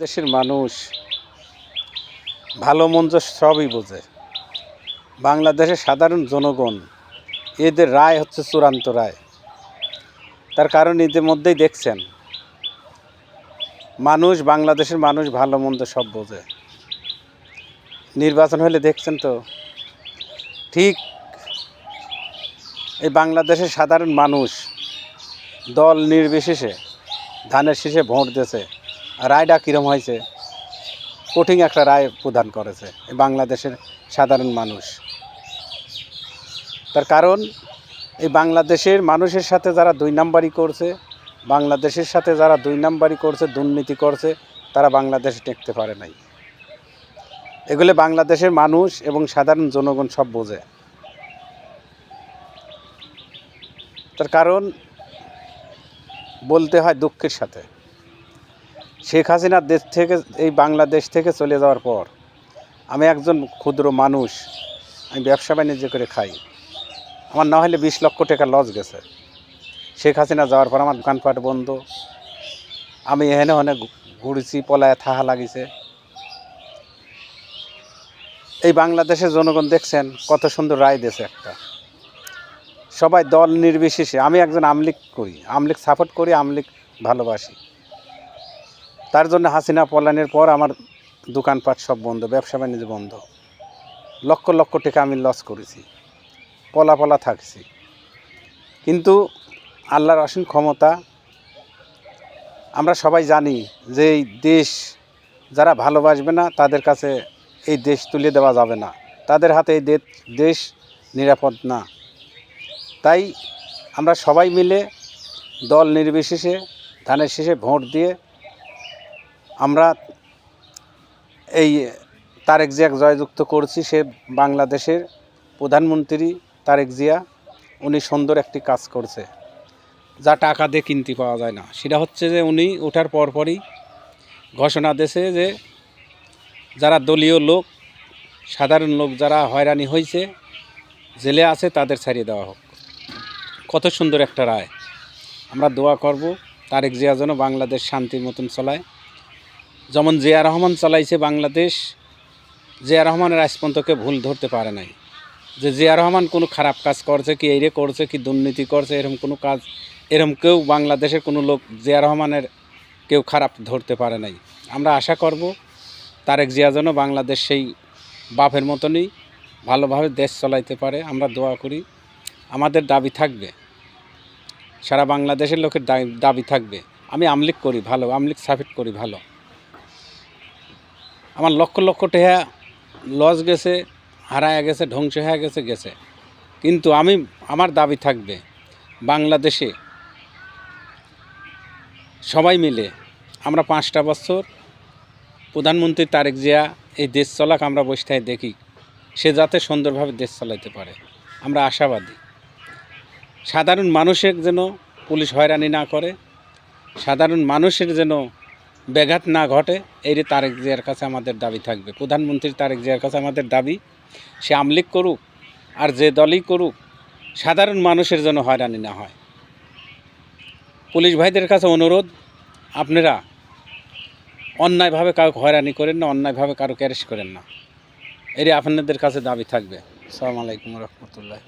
দেশের মানুষ ভালো মন্দ সবই বোঝে। বাংলাদেশের সাধারণ জনগণ এদের রায় হচ্ছে চূড়ান্ত রায়। তার কারণ ইতিমধ্যেই দেখছেন বাংলাদেশের মানুষ ভালো মন্দ সব বোঝে। নির্বাচন হলে দেখছেন তো ঠিক এই বাংলাদেশের সাধারণ মানুষ দল নির্বিশেষে ধানের শীষে ভোট দিয়েছে। রায়টা কীরকম হয়েছে? কঠিন একটা রায় প্রদান করেছে এই বাংলাদেশের সাধারণ মানুষ। তার কারণ এই বাংলাদেশের মানুষের সাথে যারা দুই নাম্বারি করছে, বাংলাদেশের সাথে যারা দুই নাম্বারি করছে, দুর্নীতি করছে, তারা বাংলাদেশে টেকতে পারে নাই। এগুলো বাংলাদেশের মানুষ এবং সাধারণ জনগণ সব বোঝে। তার কারণ বলতে হয় দুঃখের সাথে, শেখ হাসিনার দেশ থেকে এই বাংলাদেশ থেকে চলে যাওয়ার পর আমি একজন ক্ষুদ্র মানুষ, আমি ব্যবসা বাণিজ্য করে খাই। আমার না হলে 20 লক্ষ টাকা লস গেছে। শেখ হাসিনা যাওয়ার পর আমার দোকানপাট বন্ধ, আমি এখানে অনেক ঘুরেছি, পলায় থাহা লাগিছে। এই বাংলাদেশের জনগণ দেখছেন কত সুন্দর রায় দিয়েছে একটা। সবাই দল নির্বিশেষে, আমি একজন আমলিগ করি, আমলিগ সাপোর্ট করি, আমলিগ ভালোবাসি। তার জন্য হাসিনা পলায়নের পর আমার দোকানপাট সব বন্ধ, ব্যবসা বাণিজ্য বন্ধ, লক্ষ লক্ষ টাকা আমি লস করেছি, পলা থাকছি। কিন্তু আল্লাহর অসীম ক্ষমতা, আমরা সবাই জানি যে এই দেশ যারা ভালোবাসবে না তাদের কাছে এই দেশ তুলে দেওয়া যাবে না, তাদের হাতে এই দেশ নিরাপদ না। তাই আমরা সবাই মিলে দল নির্বিশেষে ধানের শীষে ভোট দিয়ে আমরা এই তারেক জিয়াকে জয়যুক্ত করছি। সে বাংলাদেশের প্রধানমন্ত্রী তারেক জিয়া, উনি সুন্দর একটি কাজ করছে যা টাকা দিয়ে কিনতে পাওয়া যায় না। সেটা হচ্ছে যে উনি ওঠার পরপরই ঘোষণা দিয়েছে যে যারা দলীয় লোক, সাধারণ লোক যারা হয়রানি হয়েছে, জেলে আছে, তাদের ছাড়িয়ে দেওয়া হোক। কত সুন্দর একটা রায়। আমরা দোয়া করব তারেক জিয়া যেন বাংলাদেশ শান্তির মতন চলায়, যেমন জিয়া রহমান চালাইছে বাংলাদেশ। জিয়া রহমানের আজ পর্যন্ত কেউ ভুল ধরতে পারে নাই যে জিয়া রহমান কোনো খারাপ কাজ করছে, কি এইরে করছে, কি দুর্নীতি করছে, এরকম কোনো কাজ, এরকম কেউ বাংলাদেশের কোনো লোক জিয়া রহমানের কেউ খারাপ ধরতে পারে নাই। আমরা আশা করব তারেক জিয়া যেন বাংলাদেশ সেই বাপের মতনই ভালোভাবে দেশ চালাইতে পারে। আমরা দোয়া করি। আমাদের দাবি থাকবে, সারা বাংলাদেশের লোকের দাবি থাকবে। আমি আমলিগ করি ভালো, আমলিগ সাপোর্ট করি ভালো। আমার লক্ষ লক্ষ টাকা লস গেছে, হারায় গেছে, ধ্বংস হয়ে গেছে। কিন্তু আমার দাবি থাকবে বাংলাদেশে সবাই মিলে আমরা 5টা বছর প্রধানমন্ত্রী তারেক জিয়া এই দেশ চলাক আমরা বসে দেখি, সে যাতে সুন্দরভাবে দেশ চালাইতে পারে। আমরা আশাবাদী। সাধারণ মানুষের যেন পুলিশ হয়রানি না করে, সাধারণ মানুষের যেন ব্যাঘাত না ঘটে, এই তারেক জিয়ার কাছে আমাদের দাবি থাকবে। প্রধানমন্ত্রী তারেক জিয়ার কাছে আমাদের দাবি, সে আমলিগ করুক আর যে দলই করুক, সাধারণ মানুষের যেন হয়রানি না হয়। পুলিশ ভাইদের কাছে অনুরোধ, আপনারা অন্যায়ভাবে কাউকে হয়রানি করেন না, অন্যায়ভাবে কারো অ্যারেস্ট করেন না। এর আপনাদের কাছে দাবি থাকবে। আসসালামু আলাইকুম রহমতুল্লাহ।